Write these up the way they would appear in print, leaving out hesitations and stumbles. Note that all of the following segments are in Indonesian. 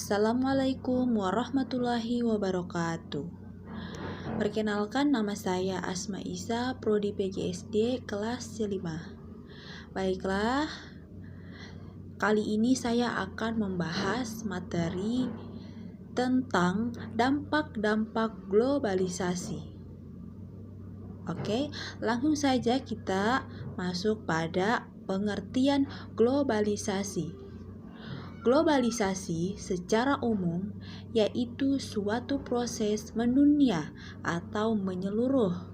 Assalamualaikum warahmatullahi wabarakatuh. Perkenalkan, nama saya Asma Isa, Prodi PGSD kelas 5. Baiklah, kali ini saya akan membahas materi tentang dampak-dampak globalisasi. Oke, langsung saja kita masuk pada pengertian globalisasi. Globalisasi secara umum yaitu suatu proses mendunia atau menyeluruh,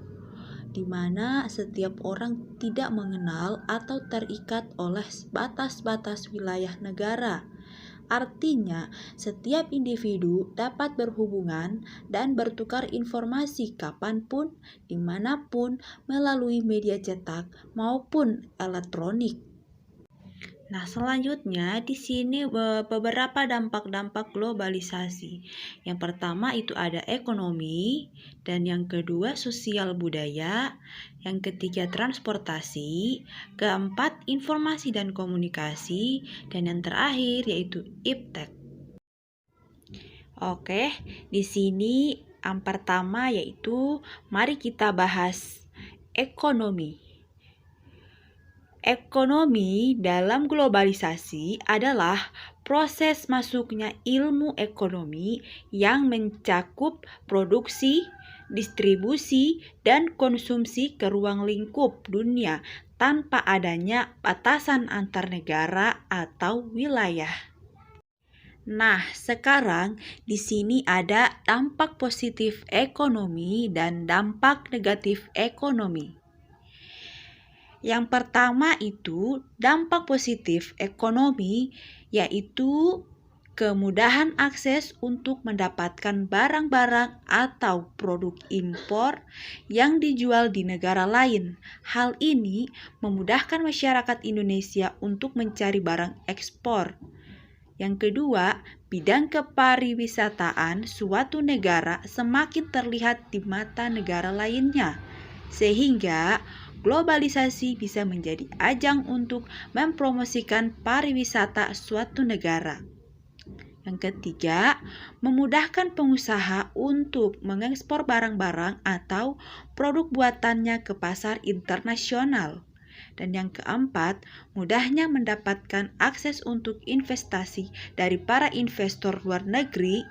di mana setiap orang tidak mengenal atau terikat oleh batas-batas wilayah negara. Artinya, setiap individu dapat berhubungan dan bertukar informasi kapanpun, dimanapun, melalui media cetak maupun elektronik. Nah, selanjutnya di sini beberapa dampak-dampak globalisasi. Yang pertama itu ada ekonomi, dan yang kedua sosial budaya, yang ketiga transportasi, keempat informasi dan komunikasi, dan yang terakhir yaitu iptek. Oke, di sini yang pertama yaitu mari kita bahas ekonomi. Ekonomi dalam globalisasi adalah proses masuknya ilmu ekonomi yang mencakup produksi, distribusi, dan konsumsi ke ruang lingkup dunia tanpa adanya batasan antar negara atau wilayah. Nah, sekarang di sini ada dampak positif ekonomi dan dampak negatif ekonomi. Yang pertama itu dampak positif ekonomi, yaitu kemudahan akses untuk mendapatkan barang-barang atau produk impor yang dijual di negara lain. Hal ini memudahkan masyarakat Indonesia untuk mencari barang ekspor. Yang kedua, bidang kepariwisataan suatu negara semakin terlihat di mata negara lainnya, sehingga globalisasi bisa menjadi ajang untuk mempromosikan pariwisata suatu negara. Yang ketiga, memudahkan pengusaha untuk mengekspor barang-barang atau produk buatannya ke pasar internasional. Dan yang keempat, mudahnya mendapatkan akses untuk investasi dari para investor luar negeri.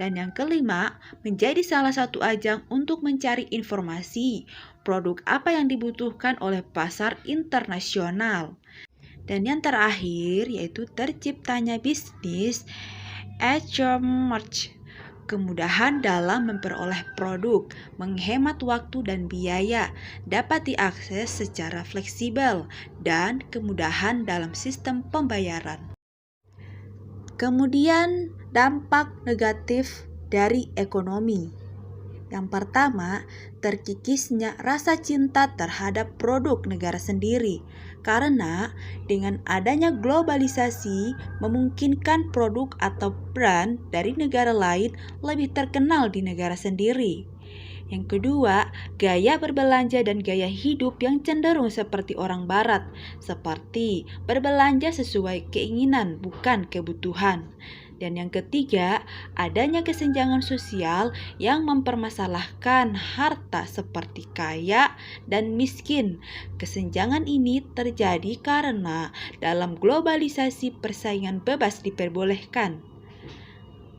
Dan yang kelima, menjadi salah satu ajang untuk mencari informasi produk apa yang dibutuhkan oleh pasar internasional. Dan yang terakhir yaitu terciptanya bisnis e-commerce, kemudahan dalam memperoleh produk, menghemat waktu dan biaya, dapat diakses secara fleksibel, dan kemudahan dalam sistem pembayaran. Kemudian dampak negatif dari ekonomi. Yang pertama, terkikisnya rasa cinta terhadap produk negara sendiri, karena dengan adanya globalisasi memungkinkan produk atau brand dari negara lain lebih terkenal di negara sendiri. Yang kedua, gaya berbelanja dan gaya hidup yang cenderung seperti orang barat, seperti berbelanja sesuai keinginan bukan kebutuhan. Dan yang ketiga, adanya kesenjangan sosial yang mempermasalahkan harta seperti kaya dan miskin. Kesenjangan ini terjadi karena dalam globalisasi persaingan bebas diperbolehkan.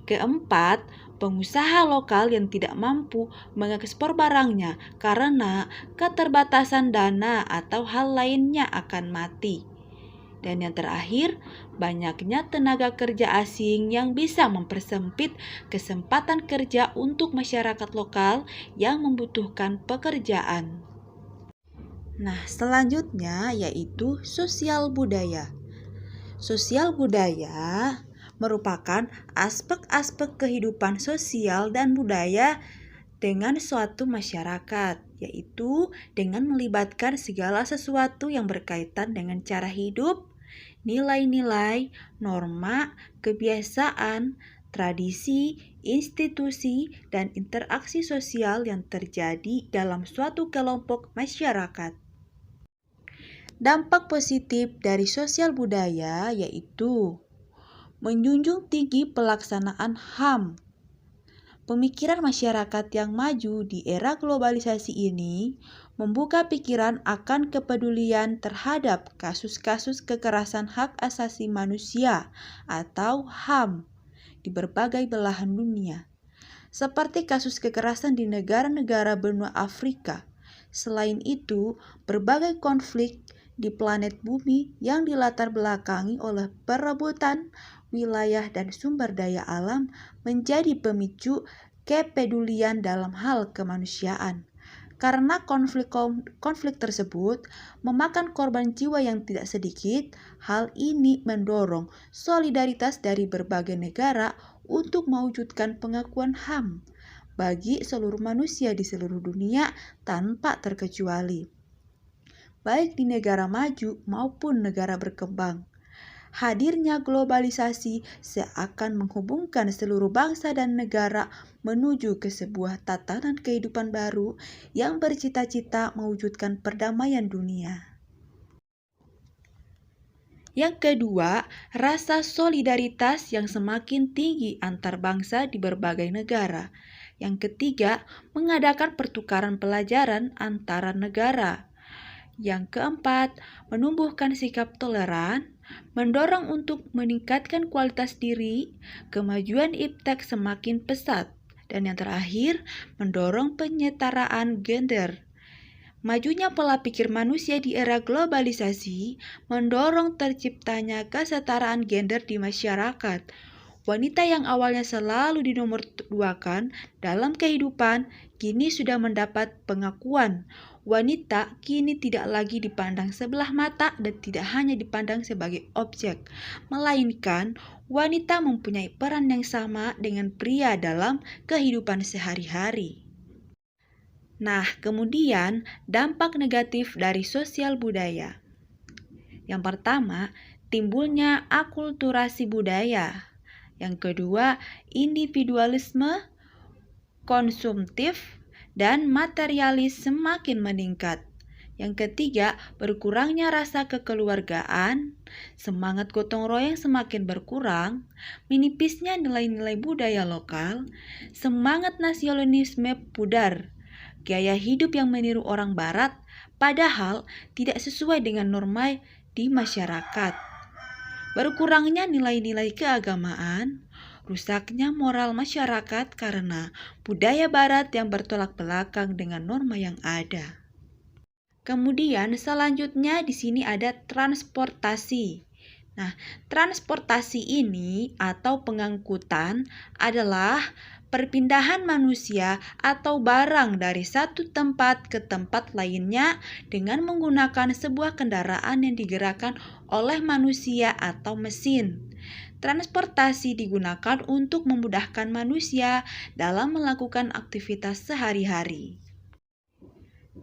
Keempat, pengusaha lokal yang tidak mampu mengekspor barangnya karena keterbatasan dana atau hal lainnya akan mati. Dan yang terakhir, banyaknya tenaga kerja asing yang bisa mempersempit kesempatan kerja untuk masyarakat lokal yang membutuhkan pekerjaan. Nah, selanjutnya yaitu sosial budaya. Sosial budaya merupakan aspek-aspek kehidupan sosial dan budaya dengan suatu masyarakat, yaitu dengan melibatkan segala sesuatu yang berkaitan dengan cara hidup, nilai-nilai, norma, kebiasaan, tradisi, institusi, dan interaksi sosial yang terjadi dalam suatu kelompok masyarakat. Dampak positif dari sosial budaya yaitu menjunjung tinggi pelaksanaan HAM. Pemikiran masyarakat yang maju di era globalisasi ini membuka pikiran akan kepedulian terhadap kasus-kasus kekerasan hak asasi manusia atau HAM di berbagai belahan dunia, seperti kasus kekerasan di negara-negara benua Afrika. Selain itu, berbagai konflik di planet bumi yang dilatar belakangi oleh perebutan wilayah dan sumber daya alam menjadi pemicu kepedulian dalam hal kemanusiaan. Karena konflik tersebut memakan korban jiwa yang tidak sedikit, hal ini mendorong solidaritas dari berbagai negara untuk mewujudkan pengakuan HAM bagi seluruh manusia di seluruh dunia tanpa terkecuali, baik di negara maju maupun negara berkembang. Hadirnya globalisasi seakan menghubungkan seluruh bangsa dan negara menuju ke sebuah tatanan kehidupan baru yang bercita-cita mewujudkan perdamaian dunia. Yang kedua, rasa solidaritas yang semakin tinggi antar bangsa di berbagai negara. Yang ketiga, mengadakan pertukaran pelajaran antara negara. Yang keempat, menumbuhkan sikap toleran, mendorong untuk meningkatkan kualitas diri, kemajuan iptek semakin pesat. Dan yang terakhir, mendorong penyetaraan gender. Majunya pola pikir manusia di era globalisasi mendorong terciptanya kesetaraan gender di masyarakat. Wanita yang awalnya selalu dinomorduakan dalam kehidupan kini sudah mendapat pengakuan. Wanita kini tidak lagi dipandang sebelah mata dan tidak hanya dipandang sebagai objek, melainkan wanita mempunyai peran yang sama dengan pria dalam kehidupan sehari-hari. Nah, kemudian dampak negatif dari sosial budaya. Yang pertama, timbulnya akulturasi budaya. Yang kedua, individualisme, konsumtif, dan materialis semakin meningkat. Yang ketiga, berkurangnya rasa kekeluargaan, semangat gotong royong semakin berkurang, menipisnya nilai-nilai budaya lokal, semangat nasionalisme pudar, gaya hidup yang meniru orang barat padahal tidak sesuai dengan norma di masyarakat, berkurangnya nilai-nilai keagamaan, rusaknya moral masyarakat karena budaya barat yang bertolak belakang dengan norma yang ada. Kemudian selanjutnya di sini ada transportasi. Nah, transportasi ini atau pengangkutan adalah perpindahan manusia atau barang dari satu tempat ke tempat lainnya dengan menggunakan sebuah kendaraan yang digerakkan oleh manusia atau mesin. Transportasi digunakan untuk memudahkan manusia dalam melakukan aktivitas sehari-hari.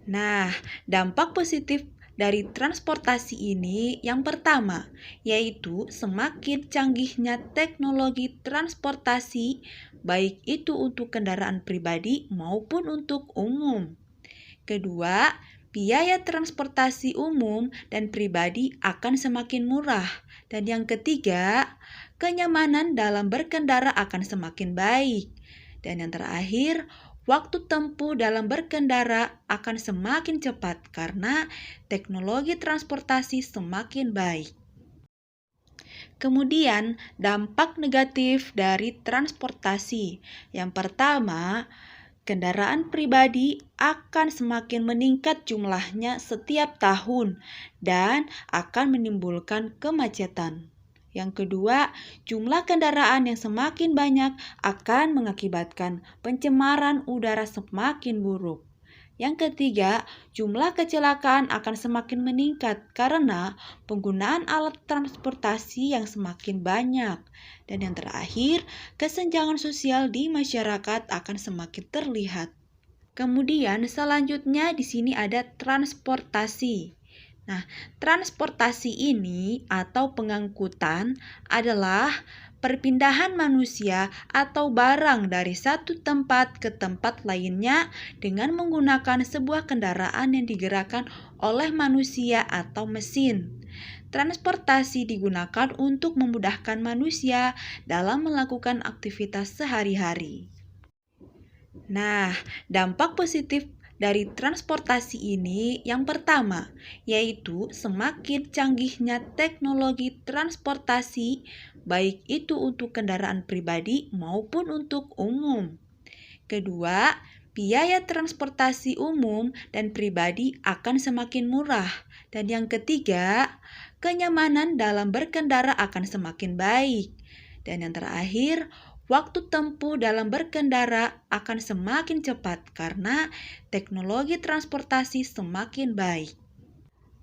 Nah, dampak positif dari transportasi ini yang pertama, yaitu semakin canggihnya teknologi transportasi, baik itu untuk kendaraan pribadi maupun untuk umum. Kedua, biaya transportasi umum dan pribadi akan semakin murah. Dan yang ketiga, kenyamanan dalam berkendara akan semakin baik. Dan yang terakhir, waktu tempuh dalam berkendara akan semakin cepat karena teknologi transportasi semakin baik. Kemudian, dampak negatif dari transportasi. Yang pertama, kendaraan pribadi akan semakin meningkat jumlahnya setiap tahun dan akan menimbulkan kemacetan. Yang kedua, jumlah kendaraan yang semakin banyak akan mengakibatkan pencemaran udara semakin buruk. Yang ketiga, jumlah kecelakaan akan semakin meningkat karena penggunaan alat transportasi yang semakin banyak. Dan yang terakhir, kesenjangan sosial di masyarakat akan semakin terlihat. Kemudian selanjutnya di sini ada transportasi. Nah, transportasi ini atau pengangkutan adalah perpindahan manusia atau barang dari satu tempat ke tempat lainnya dengan menggunakan sebuah kendaraan yang digerakkan oleh manusia atau mesin. transportasi digunakan untuk memudahkan manusia dalam melakukan aktivitas sehari-hari. Nah, dampak positif dari transportasi ini yang pertama, yaitu semakin canggihnya teknologi transportasi, baik itu untuk kendaraan pribadi maupun untuk umum. Kedua, biaya transportasi umum dan pribadi akan semakin murah. Dan yang ketiga, kenyamanan dalam berkendara akan semakin baik. Dan yang terakhir, waktu tempuh dalam berkendara akan semakin cepat karena teknologi transportasi semakin baik.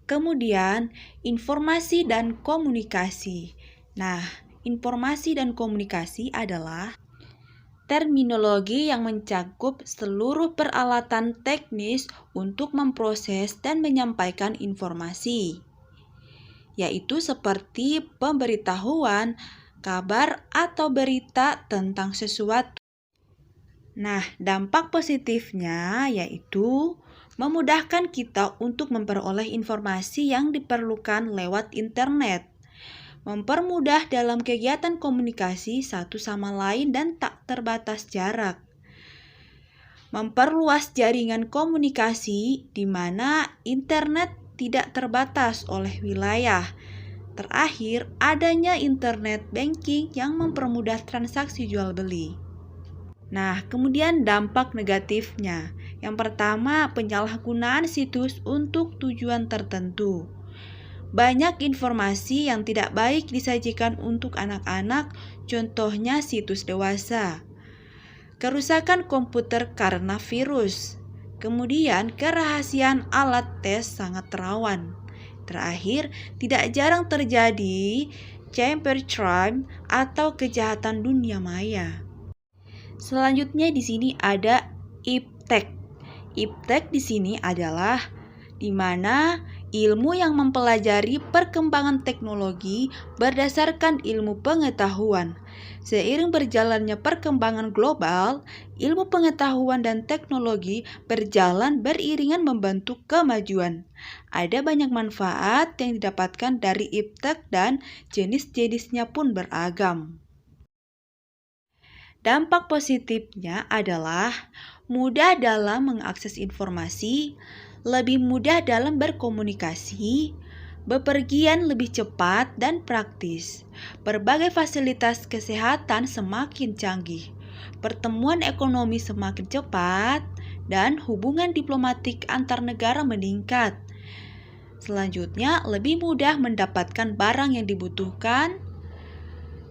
Kemudian, informasi dan komunikasi. Nah, informasi dan komunikasi adalah terminologi yang mencakup seluruh peralatan teknis untuk memproses dan menyampaikan informasi, yaitu seperti pemberitahuan, kabar, atau berita tentang sesuatu. Nah, dampak positifnya yaitu memudahkan kita untuk memperoleh informasi yang diperlukan lewat internet, mempermudah dalam kegiatan komunikasi satu sama lain dan tak terbatas jarak, memperluas jaringan komunikasi di mana internet tidak terbatas oleh wilayah. Terakhir, adanya internet banking yang mempermudah transaksi jual beli. Nah, kemudian dampak negatifnya. Yang pertama, penyalahgunaan situs untuk tujuan tertentu. Banyak informasi yang tidak baik disajikan untuk anak-anak, contohnya situs dewasa. Kerusakan komputer karena virus. Kemudian, kerahasiaan alat tes sangat rawan. Terakhir, tidak jarang terjadi cybercrime atau kejahatan dunia maya. Selanjutnya di sini ada iptek. Iptek di sini adalah di mana ilmu yang mempelajari perkembangan teknologi berdasarkan ilmu pengetahuan. Seiring berjalannya perkembangan global, ilmu pengetahuan dan teknologi berjalan beriringan membentuk kemajuan. Ada banyak manfaat yang didapatkan dari iptek dan jenis-jenisnya pun beragam. Dampak positifnya adalah mudah dalam mengakses informasi, lebih mudah dalam berkomunikasi, bepergian lebih cepat dan praktis. Berbagai fasilitas kesehatan semakin canggih, pertemuan ekonomi semakin cepat, dan hubungan diplomatik antar negara meningkat. Selanjutnya, lebih mudah mendapatkan barang yang dibutuhkan,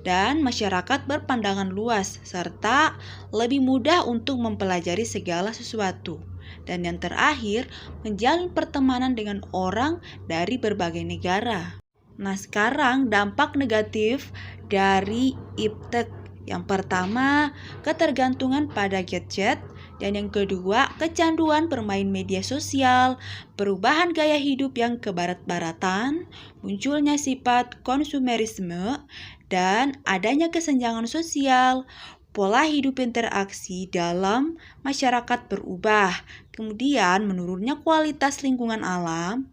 dan masyarakat berpandangan luas, serta lebih mudah untuk mempelajari segala sesuatu. Dan yang terakhir, menjalin pertemanan dengan orang dari berbagai negara. Nah, sekarang dampak negatif dari iptek. Yang pertama, ketergantungan pada gadget. Dan yang kedua, kecanduan bermain media sosial, perubahan gaya hidup yang kebarat-baratan, munculnya sifat konsumerisme, dan adanya kesenjangan sosial. Pola hidup interaksi dalam masyarakat berubah, kemudian menurunnya kualitas lingkungan alam,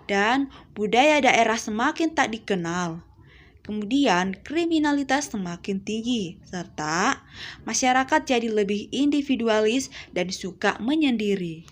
dan budaya daerah semakin tak dikenal. Kemudian kriminalitas semakin tinggi, serta masyarakat jadi lebih individualis dan suka menyendiri.